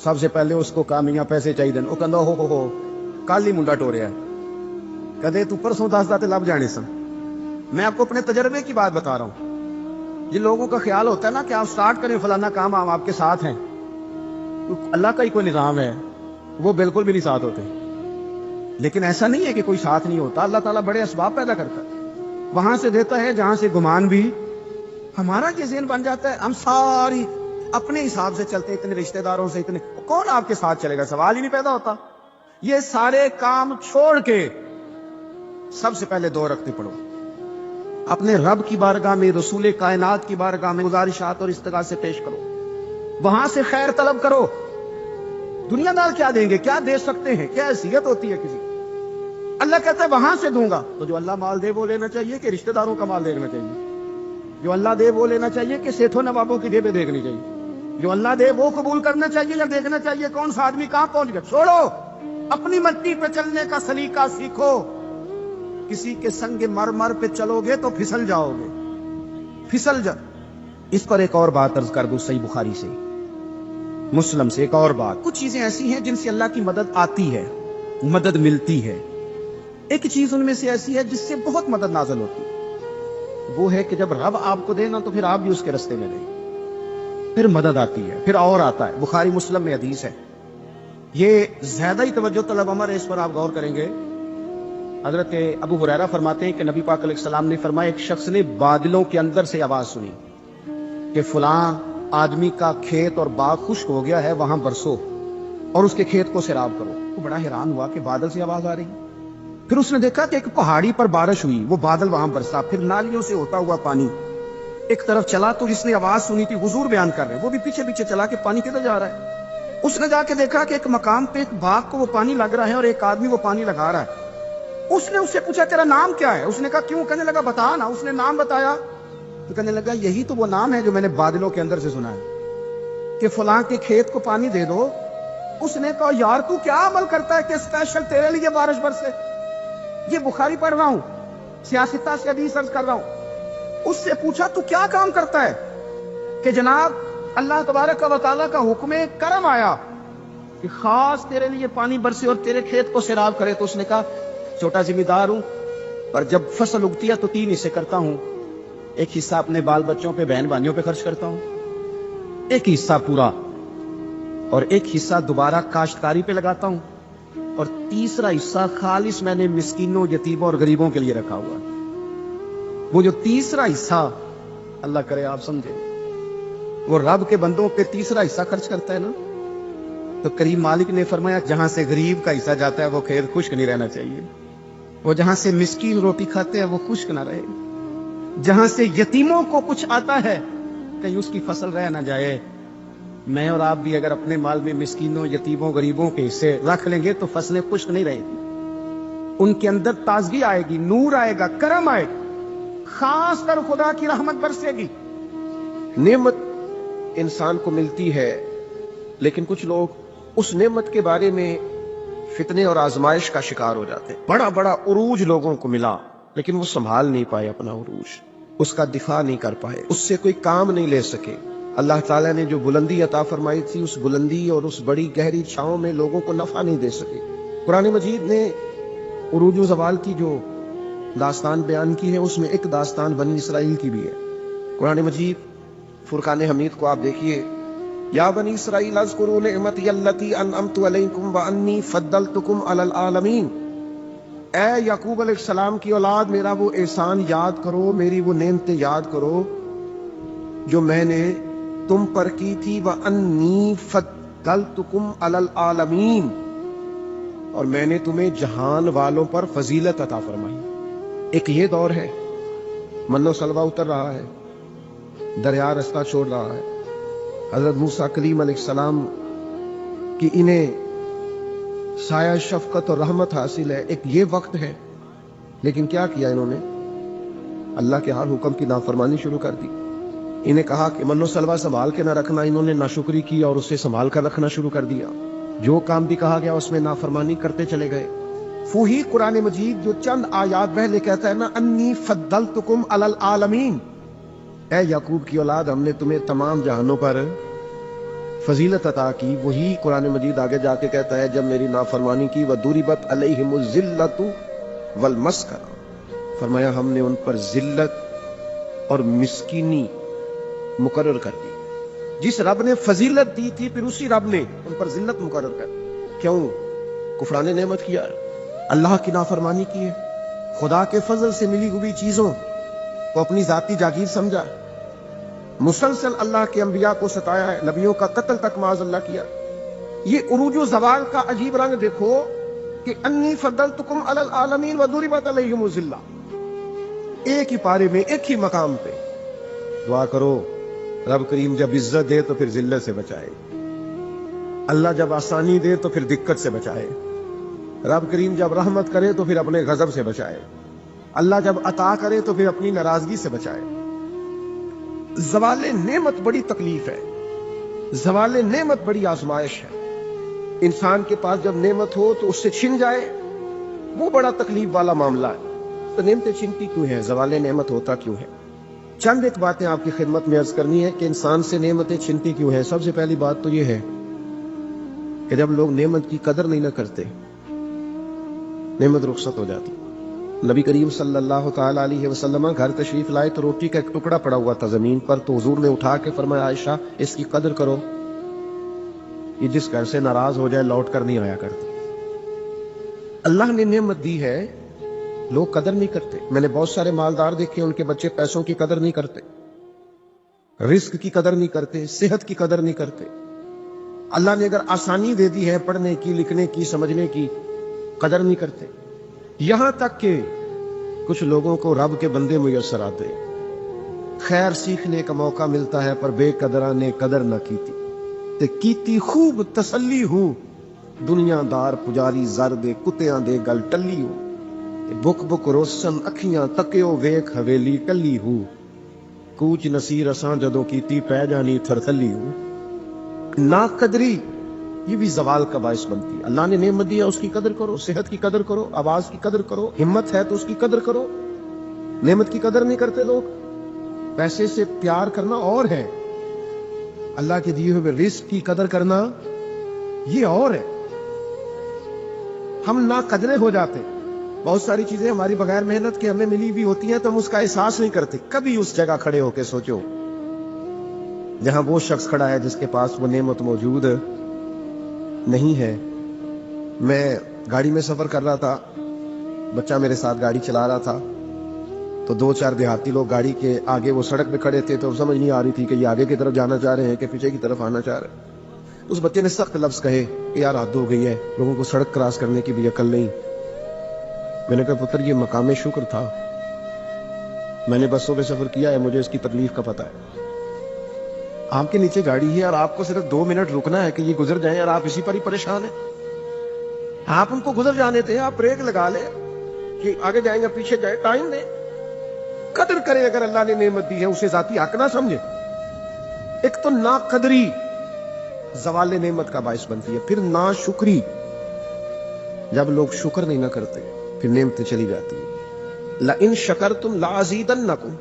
سب سے پہلے اس کو کہا میاں پیسے چاہیے دن. وہ کہندا ہو کل ہی منڈا ٹوریا ہے، کدے تو پرسوں دس داتے لب جانے سن. میں آپ کو اپنے تجربے کی بات بتا رہا ہوں. جن لوگوں کا خیال ہوتا ہے نا کہ آپ سٹارٹ کریں فلانا کام، ہم آپ کے ساتھ ہیں، اللہ کا ہی کوئی نظام ہے، وہ بالکل بھی نہیں ساتھ ہوتے. لیکن ایسا نہیں ہے کہ کوئی ساتھ نہیں ہوتا. اللہ تعالیٰ بڑے اسباب پیدا کرتا ہے، وہاں سے دیتا ہے جہاں سے گمان بھی. ہمارا یہ ذہن بن جاتا ہے ہم ساری اپنے حساب سے چلتے، اتنے رشتہ داروں سے اتنے، کون آپ کے ساتھ چلے گا؟ سوال ہی نہیں پیدا ہوتا. یہ سارے کام چھوڑ کے سب سے پہلے 2 رکعتیں پڑھو، اپنے رب کی بارگاہ میں، رسول کائنات کی بارگاہ میں گزارشات اور استغاثے پیش کرو، وہاں سے خیر طلب کرو. دنیا دار کیا دیں گے؟ کیا دے سکتے ہیں؟ کیا حیثیت ہوتی ہے کسی؟ اللہ کہتا ہے وہاں سے دوں گا. تو جو اللہ مال دے وہ لینا چاہیے کہ رشتہ داروں کا مال دیکھنا چاہیے؟ جو اللہ دے وہ لینا چاہیے کہ سیٹھوں نوابوں کی جیبیں دیکھنی چاہیے؟ جو اللہ دے وہ قبول کرنا چاہیے یا دیکھنا چاہیے کون سا آدمی کہاں پہنچ گیا؟ چھوڑو، اپنی مٹی پہ چلنے کا سلیقہ سیکھو. کسی کے سنگ مرمر پہ چلو گے تو پھسل جاؤ گے، پھسل جا. اس پر ایک اور بات عرض کر دوں، صحیح بخاری سے، مسلم سے ایک اور بات. کچھ چیزیں ایسی ہیں جن سے اللہ کی مدد آتی ہے، مدد ملتی ہے. ایک چیز ان میں سے ایسی ہے جس سے بہت مدد نازل ہوتی ہے، وہ ہے کہ جب رب آپ کو دے نا تو پھر آپ بھی اس کے رستے میں دیں، پھر مدد آتی ہے، پھر اور آتا ہے. بخاری مسلم میں حدیث ہے، یہ زیادہ ہی توجہ طلب امر ہے، اس پر آپ غور کریں گے. حضرت ابو ہریرہ فرماتے ہیں کہ نبی پاک علیہ السلام نے فرمایا ایک شخص نے بادلوں کے اندر سے آواز سنی کہ فلاں آدمی کا کھیت اور باغ خشک ہو گیا ہے، وہاں برسو اور اس کے کھیت کو سیراب کرو. وہ بڑا حیران ہوا کہ بادل سے آواز آ رہی. پھر اس نے دیکھا کہ ایک پہاڑی پر بارش ہوئی، وہ بادل وہاں برسا، پھر نالیوں سے ہوتا ہوا پانی ایک طرف چلا. تو جس نے آواز سنی تھی، حضور بیان کر رہے ہیں، وہ بھی پیچھے پیچھے چلا کہ پانی کدھر جا رہا ہے. اس نے جا کے دیکھا کہ ایک مقام پہ ایک باغ کو وہ پانی لگ رہا ہے اور ایک آدمی وہ پانی لگا رہا ہے. اس نے اس سے پوچھا تیرا نام کیا ہے؟ اس نے کہا کیوں؟ کہنے لگا بتا نا. اس نے نام بتایا تو کہنے لگا یہی تو وہ نام ہے جو میں نے بادلوں کے اندر سے سنا ہے کہ فلاں کے کھیت کو پانی دے دو. اس نے کہا یار تو کیا عمل کرتا ہے کہ اسپیشل تیرے لیے بارش برسے؟ یہ بخاری پڑھ رہا ہوں، سیاستہ سے حدیث عرض کر رہا ہوں. اس سے پوچھا تو کیا کام کرتا ہے کہ جناب اللہ تبارک و تعالیٰ کا حکم کرم آیا کہ خاص تیرے لیے پانی برسے اور تیرے کھیت کو سیراب کرے؟ تو اس نے کہا چھوٹا ذمہ دار ہوں، پر جب فصل اگتی ہے تو 3 حصے کرتا ہوں. ایک حصہ اپنے بال بچوں پہ، بہن بھائیوں پہ خرچ کرتا ہوں، ایک حصہ پورا، اور ایک حصہ دوبارہ کاشتکاری پہ لگاتا ہوں، اور تیسرا حصہ خالص میں نے مسکینوں، یتیموں اور غریبوں کے لیے رکھا ہوا. وہ جو تیسرا حصہ، اللہ کرے آپ سمجھے، وہ رب کے بندوں پہ تیسرا حصہ خرچ کرتا ہے نا، تو کریم مالک نے فرمایا جہاں سے غریب کا حصہ جاتا ہے وہ کھیت خشک نہیں رہنا چاہیے، وہ جہاں سے مسکین روٹی کھاتے ہیں وہ خشک نہ رہے، جہاں سے یتیموں کو کچھ آتا ہے کہیں اس کی فصل رہ نہ جائے. میں اور آپ بھی اگر اپنے مال میں مسکینوں، یتیموں، غریبوں کے حصے رکھ لیں گے تو فصلیں خشک نہیں رہیں گی، ان کے اندر تازگی آئے گی، نور آئے گا، کرم آئے گا، خاص کر خدا کی رحمت برسے گی. نعمت انسان کو ملتی ہے، لیکن کچھ لوگ اس نعمت کے بارے میں فتنے اور آزمائش کا شکار ہو جاتے ہیں. بڑا بڑا عروج لوگوں کو ملا، لیکن وہ سنبھال نہیں پائے اپنا عروج، اس کا دفاع نہیں کر پائے، اس سے کوئی کام نہیں لے سکے. اللہ تعالیٰ نے جو بلندی عطا فرمائی تھی، اس بلندی اور اس بڑی گہری چھاؤں میں لوگوں کو نفع نہیں دے سکے. قرآن مجید نے عروج و زوال کی جو داستان بیان کی ہے، اس میں ایک داستان بنی اسرائیل کی بھی ہے. قرآن مجید فرقان حمید کو آپ دیکھیے، یا بنی اسرائیل اذکروا نعمتی التی انعمت علیکم وانی فضلتکم علی العالمین. اے یعقوب علیہ السلام کی اولاد، میرا وہ احسان یاد کرو، میری وہ نعمتیں یاد کرو جو میں نے تم پر کی تھی. وانی فضلتکم علی العالمین، اور میں نے تمہیں جہان والوں پر فضیلت عطا فرمائی. ایک یہ دور ہے، من و سلوہ اتر رہا ہے، دریا رستہ چھوڑ رہا ہے. حضرت موسیٰ کلیم علیہ السلام کی انہیں سایہ شفقت اور رحمت حاصل ہے. ایک یہ وقت ہے، لیکن کیا کیا انہوں نے؟ اللہ کے ہر حکم کی نافرمانی شروع کر دی. انہیں کہا کہ من و سلوہ سنبھال کے نہ رکھنا، انہوں نے ناشکری کی اور اسے سنبھال کر رکھنا شروع کر دیا. جو کام بھی کہا گیا اس میں نافرمانی کرتے چلے گئے. وہی قرآن مجید جو چند آیات پہلے کہتا ہے نا انی فضلتکم علی العالمین، اے یعقوب کی اولاد ہم نے تمہیں تمام جہانوں پر فضیلت عطا کی. وہی قرآن مجید آگے جا کے کہتا ہے جب میری نافرمانی کی وَضُرِبَتْ عَلَيْهِمُ الذِّلَّةُ وَالْمَسْكَنَةُ، فرمایا ہم نے ان پر ذلت اور مسکینی مقرر کر دی. جس رب نے فضیلت دی تھی پھر اسی رب نے ان پر ذلت مقرر کر دی. کیوں؟ کفران نعمت کیا، اللہ کی نافرمانی کی ہے، خدا کے فضل سے ملی ہوئی چیزوں کو اپنی ذاتی جاگیر سمجھا، مسلسل اللہ کے انبیاء کو ستایا ہے، نبیوں کا قتل تک معاذ اللہ کیا. یہ عروج و زوال کا عجیب رنگ دیکھو کہ انی فضلتکم علی العالمین وضربت علیہم الذلہ، ایک ہی پارے میں ایک ہی مقام پہ. دعا کرو رب کریم جب عزت دے تو پھر ذلت سے بچائے، اللہ جب آسانی دے تو پھر دقت سے بچائے، رب کریم جب رحمت کرے تو پھر اپنے غضب سے بچائے، اللہ جب عطا کرے تو پھر اپنی ناراضگی سے بچائے. زوال نعمت بڑی تکلیف ہے، زوال نعمت بڑی آزمائش ہے. انسان کے پاس جب نعمت ہو تو اس سے چھن جائے وہ بڑا تکلیف والا معاملہ ہے. تو نعمتیں چھنتی کیوں ہیں، زوال نعمت ہوتا کیوں ہے؟ چند ایک باتیں آپ کی خدمت میں عرض کرنی ہے کہ انسان سے نعمتیں چھنتی کیوں ہیں. سب سے پہلی بات تو یہ ہے کہ جب لوگ نعمت کی قدر نہیں نہ کرتے نعمت رخصت ہو جاتی. نبی کریم صلی اللہ تعالی علیہ وسلم گھر تشریف لائے تو روٹی کا ایک ٹکڑا پڑا ہوا تھا زمین پر، تو حضور نے اٹھا کے فرمایا عائشہ اس کی قدر کرو، یہ جس گھر سے ناراض ہو جائے لوٹ کر نہیں آیا کرتی. اللہ نے نعمت دی ہے، لوگ قدر نہیں کرتے. میں نے بہت سارے مالدار دیکھے ان کے بچے پیسوں کی قدر نہیں کرتے، رزق کی قدر نہیں کرتے، صحت کی قدر نہیں کرتے. اللہ نے اگر آسانی دے دی ہے پڑھنے کی، لکھنے کی، سمجھنے کی، قدر نہیں کرتے. یہاں تک کہ کچھ لوگوں کو رب کے بندے میسر آتے، خیر سیکھنے کا موقع ملتا ہے پر بے قدرہ نے قدر نہ کیتی تے کیتی خوب تسلی ہوں، دنیا دار پجاری زر دے کتیاں دے گل ٹلی ہوں، بک بک روشن اکھیاں تکیو ویکھ حویلی کلی ہوں، کوچ نصیر اساں جدوں کیتی پہ جانی تھرتھلی ہوں. نا قدری یہ بھی زوال کا باعث بنتی ہے. اللہ نے نعمت دیا اس کی قدر کرو، صحت کی قدر کرو، آواز کی قدر کرو، ہمت ہے تو اس کی قدر کرو. نعمت کی قدر نہیں کرتے لوگ. پیسے سے پیار کرنا اور ہے، اللہ کے دیے ہوئے رزق کی قدر کرنا یہ اور ہے. ہم نا قدرے ہو جاتے. بہت ساری چیزیں ہماری بغیر محنت کے ہمیں ملی بھی ہوتی ہیں تو ہم اس کا احساس نہیں کرتے. کبھی اس جگہ کھڑے ہو کے سوچو جہاں وہ شخص کھڑا ہے جس کے پاس وہ نعمت موجود نہیں ہے. میں گاڑی میں سفر کر رہا تھا، بچہ میرے ساتھ گاڑی چلا رہا تھا، تو دو چار دیہاتی لوگ گاڑی کے آگے وہ سڑک پہ کھڑے تھے، تو سمجھ نہیں آ رہی تھی کہ یہ آگے کی طرف جانا چاہ رہے ہیں کہ پیچھے کی طرف آنا چاہ رہے ہیں. اس بچے نے سخت لفظ کہے کہ یار حد ہو گئی ہے، لوگوں کو سڑک کراس کرنے کی بھی عقل نہیں. میں نے کہا پتر یہ مقام شکر تھا، میں نے بسوں پہ سفر کیا ہے، مجھے اس کی تکلیف کا پتہ ہے. آپ کے نیچے گاڑی ہے اور آپ کو صرف 2 منٹ رکنا ہے کہ یہ گزر جائیں اور آپ اسی پر ہی پریشان ہیں. آپ ان کو گزر جانے تھے، آپ بریک لگا لیں کہ آگے جائیں گے پیچھے جائیں، ٹائم دیں. قدر کریں اگر اللہ نے نعمت دی ہے، اسے ذاتی حق نہ سمجھے. ایک تو نا قدری زوال نعمت کا باعث بنتی ہے، پھر نا شکری، جب لوگ شکر نہیں نہ کرتے پھر نعمتیں چلی جاتی ہیں. لئن شکرتم لازیدنکم،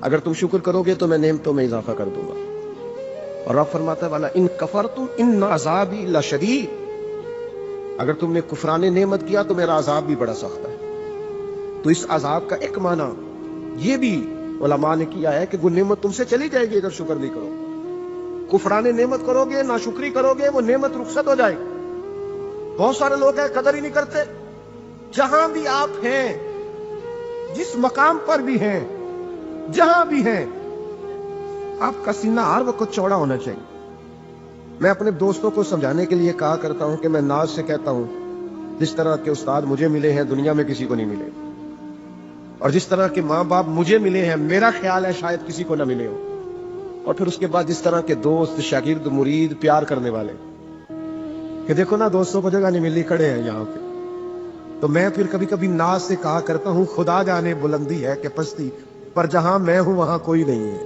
اگر تم شکر کرو گے تو میں نعمتوں میں اضافہ کر دوں گا. اور رب فرماتا ہے والا ان کفرتم ان عذابی لشدید، اگر تم نے کفران نعمت کیا تو میرا عذاب بھی بڑا سخت ہے. تو اس عذاب کا ایک معنی یہ بھی علماء نے کیا ہے کہ وہ نعمت تم سے چلی جائے گی اگر شکر نہیں کرو. کفران نعمت کرو گے، ناشکری کرو گے، وہ نعمت رخصت ہو جائے گی. بہت سارے لوگ ہیں قدر ہی نہیں کرتے. جہاں بھی آپ ہیں، جس مقام پر بھی ہیں، جہاں بھی ہیں، آپ کا سینہ ہر وقت چوڑا ہونا چاہیے. میں اپنے دوستوں کو سمجھانے کے لیے کہا کرتا ہوں کہ میں ناز سے کہتا ہوں جس طرح کے استاد مجھے ملے ہیں دنیا میں کسی کو نہیں ملے، اور جس طرح کے ماں باپ مجھے ملے ہیں میرا خیال ہے شاید کسی کو نہ ملے ہو. اور پھر اس کے بعد جس طرح کے دوست، شاگرد، مرید، پیار کرنے والے، کہ دیکھو نا دوستوں کو جگہ نہیں ملی، کھڑے ہیں یہاں پہ. تو میں پھر کبھی کبھی ناز سے کہا کرتا ہوں خدا جانے بلندی ہے کہ پستی، پر جہاں میں ہوں وہاں کوئی نہیں ہے.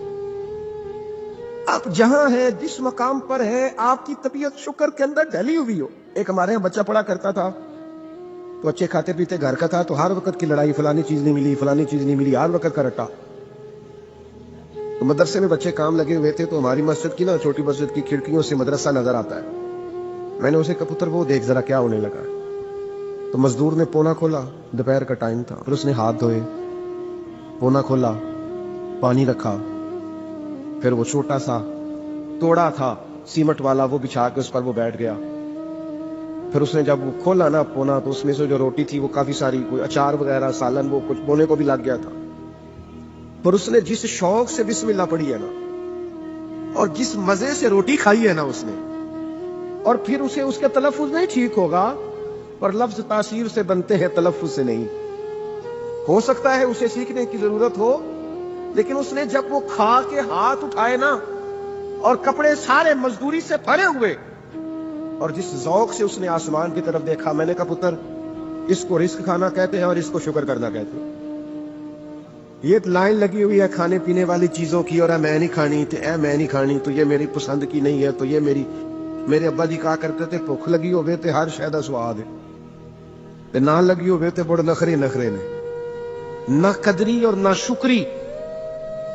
آپ جہاں ہیں، جس مقام پر ہیں، آپ کی طبیعت شکر کے اندر ڈھلی ہوئی ہو. ایک ہمارے یہاں بچہ پڑھا کرتا تھا تو اچھے کھاتے پیتے گھر کا تھا، تو ہر وقت کی لڑائی، فلانی چیز نہیں ملی، فلانی چیز نہیں ملی، ہر وقت کا رٹا. تو مدرسے میں بچے کام لگے ہوئے تھے، تو ہماری مسجد کی نا، چھوٹی مسجد کی کھڑکیوں سے مدرسہ نظر آتا ہے. میں نے اسے کہا پتر وہ دیکھ ذرا کیا ہونے لگا. تو مزدور نے پونا کھولا، دوپہر کا ٹائم تھا، پھر اس نے ہاتھ دھوئے، پونا کھولا، پانی رکھا، پھر وہ چھوٹا سا توڑا تھا سیمٹ والا، وہ بچھا کے اس پر وہ بیٹھ گیا. پھر اس نے جب وہ کھولا نا پونا، تو اس میں سے جو روٹی تھی وہ کافی ساری، کوئی اچار وغیرہ سالن، وہ کچھ بونے کو بھی لگ گیا تھا. پر اس نے جس شوق سے بسم اللہ پڑھی ہے نا، اور جس مزے سے روٹی کھائی ہے نا اس نے، اور پھر اسے اس کا تلفظ نہیں ٹھیک ہوگا، پر لفظ تاثیر سے بنتے ہیں، تلفظ سے نہیں. ہو سکتا ہے اسے سیکھنے کی ضرورت ہو، لیکن اس نے جب وہ کھا کے ہاتھ اٹھائے نا، اور کپڑے سارے مزدوری سے بھرے ہوئے، اور جس ذوق سے اس نے آسمان کی طرف دیکھا، میں نے کہا پتر اس کو رزق کھانا کہتے ہیں اور اس کو شکر کرنا کہتے ہیں. یہ لائن لگی ہوئی ہے کھانے پینے والی چیزوں کی، اور میں نہیں کھانی، تو میں نہیں کھانی، تو یہ میری پسند کی نہیں ہے، تو یہ میرے ابا جی کہا کرتے تھے بھوک لگی ہوئے تے ہر شے دا سواد ہے، تے نہ لگی ہوئے تے بڑے نخرے نے. نہ قدری اور نہ شکری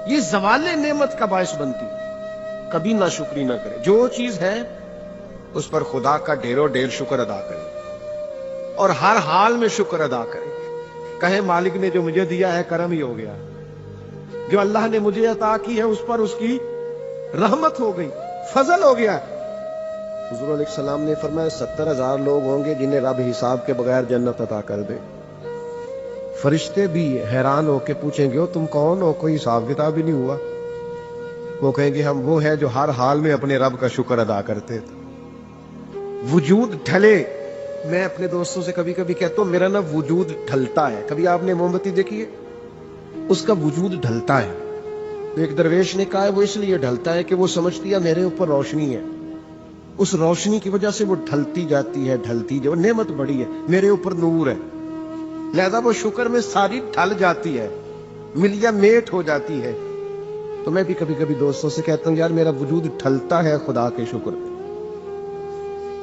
یہ زوال نعمت کا باعث بنتی. کبھی نہ شکری نہ کرے، جو چیز ہے اس پر خدا کا ڈھیروں ڈھیر شکر ادا کرے، اور ہر حال میں شکر ادا کرے. کہے مالک نے جو مجھے دیا ہے کرم ہی ہو گیا، جو اللہ نے مجھے عطا کی ہے اس پر اس کی رحمت ہو گئی، فضل ہو گیا. حضور علیہ السلام نے فرمایا 70,000 لوگ ہوں گے جنہیں رب حساب کے بغیر جنت عطا کر دے. فرشتے بھی حیران ہو کے پوچھیں گے تم کون ہو، کوئی حساب کتاب ہی نہیں ہوا. وہ کہیں گے ہم وہ ہیں جو ہر حال میں اپنے رب کا شکر ادا کرتے تھے. وجود ڈھلے. میں اپنے دوستوں سے کبھی کبھی کہتا ہوں میرا نا وجود ڈھلتا ہے. کبھی آپ نے موم بتی دیکھی ہے؟ اس کا وجود ڈھلتا ہے. تو ایک درویش نے کہا ہے وہ اس لیے ڈھلتا ہے کہ وہ سمجھتی ہے میرے اوپر روشنی ہے، اس روشنی کی وجہ سے وہ ڈھلتی جاتی ہے، ڈھلتی جو نعمت بڑی ہے، میرے اوپر نور ہے، لہذا وہ شکر میں ساری ڈھل جاتی ہے، ملیا میٹ ہو جاتی ہے. تو میں بھی کبھی کبھی دوستوں سے کہتا ہوں یار میرا وجود ڈھلتا ہے خدا کے شکر پہ.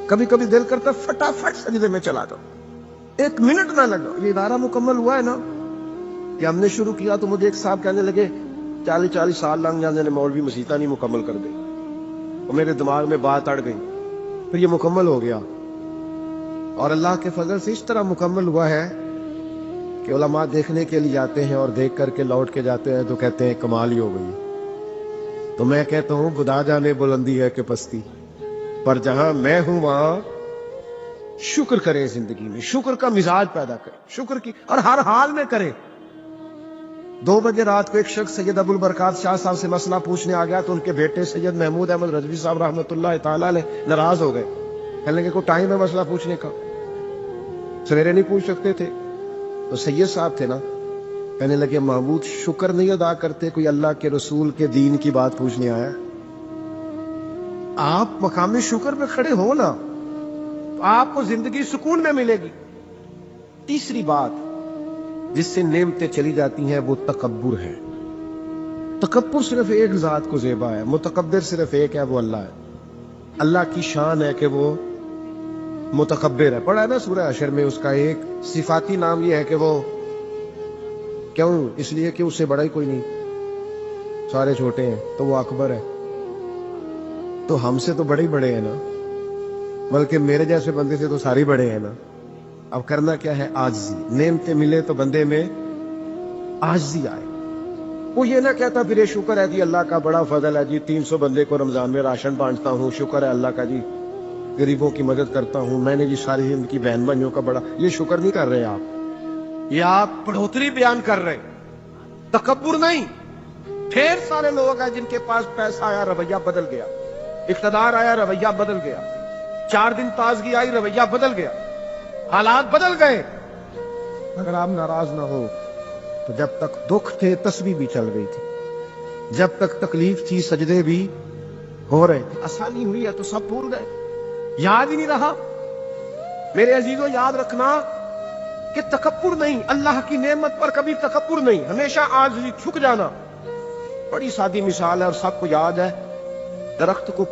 کبھی کبھی دل کرتا فٹافٹ سجدے میں چلا جاؤ، 1 منٹ نہ لگا. یہ ادارہ مکمل ہوا ہے نا کہ ہم نے شروع کیا، تو مجھے ایک صاحب کہنے لگے 40 سال لنگ جانے نے مولوی مسیطہ نہیں مکمل کر گئی. اور میرے دماغ میں بات اڑ گئی. پھر یہ مکمل ہو گیا، اور اللہ کے فضل سے اس طرح مکمل ہوا ہے کہ علماء دیکھنے کے لیے جاتے ہیں، اور دیکھ کر کے لوٹ کے جاتے ہیں تو کہتے ہیں کمال ہی ہو گئی. تو میں کہتا ہوں خدا جانے بلندی ہے کہ پستی، پر جہاں میں ہوں وہاں شکر کرے، زندگی میں شکر کا مزاج پیدا کرے، شکر کی، اور ہر حال میں کرے. 2 بجے رات کو ایک شخص سید ابو البرکات شاہ صاحب سے مسئلہ پوچھنے آ گیا، تو ان کے بیٹے سید محمود احمد رضوی صاحب رحمۃ اللہ تعالی علیہ ناراض ہو گئے. کہنے لگے کوئی ٹائم ہے مسئلہ پوچھنے کا، سویرے نہیں پوچھ سکتے تھے؟ تو سید صاحب تھے نا، کہنے لگے محمود شکر نہیں ادا کرتے، کوئی اللہ کے رسول کے دین کی بات پوچھنے آیا. آپ مقام شکر پہ کھڑے ہو نا تو آپ کو زندگی سکون میں ملے گی. تیسری بات جس سے نعمتیں چلی جاتی ہیں وہ تکبر ہے. تکبر صرف ایک ذات کو زیبا ہے، متکبر صرف ایک ہے، وہ اللہ ہے. اللہ کی شان ہے کہ وہ متکبر ہے. پڑھا ہے نا سورہ حشر میں اس کا ایک صفاتی نام یہ ہے کہ وہ کیوں؟ اس لیے کہ اس سے بڑا ہی کوئی نہیں، سارے چھوٹے ہیں تو وہ اکبر ہے. تو ہم سے تو بڑے ہی بڑے ہیں نا، بلکہ میرے جیسے بندے سے تو سارے بڑے ہیں نا. اب کرنا کیا ہے؟ عاجزی. نعمتیں ملے تو بندے میں عاجزی آئے. وہ یہ نہ کہتا پھر یہ شکر ہے جی اللہ کا بڑا فضل ہے جی 300 بندے کو رمضان میں راشن بانٹتا ہوں، شکر ہے اللہ کا جی غریبوں کی مدد کرتا ہوں، میں نے جی ساری ہند کی بہن بھائیوں کا بڑا. یہ شکر نہیں کر رہے آپ، یہ آپ بڑھوتری بیان کر رہے، تکبر نہیں. ڈھیر سارے لوگ ہیں جن کے پاس پیسہ آیا رویہ بدل گیا، اقتدار آیا رویہ بدل گیا، 4 دن تازگی آئی رویہ بدل گیا، حالات بدل گئے. اگر آپ ناراض نہ ہو تو جب تک دکھ تھے تسبیح بھی چل گئی تھی، جب تک تکلیف تھی سجدے بھی ہو رہے تھے. آسانی ہوئی ہے تو سب بھول گئے، یاد ہی نہیں رہا. میرے عزیزوں یاد رکھنا کہ تکبر نہیں، اللہ کی نعمت پر کبھی تکبر نہیں، ہمیشہ عاجزی، جھک جانا. بڑی سادی مثال ہے اور سب کو یاد ہے. درخت کو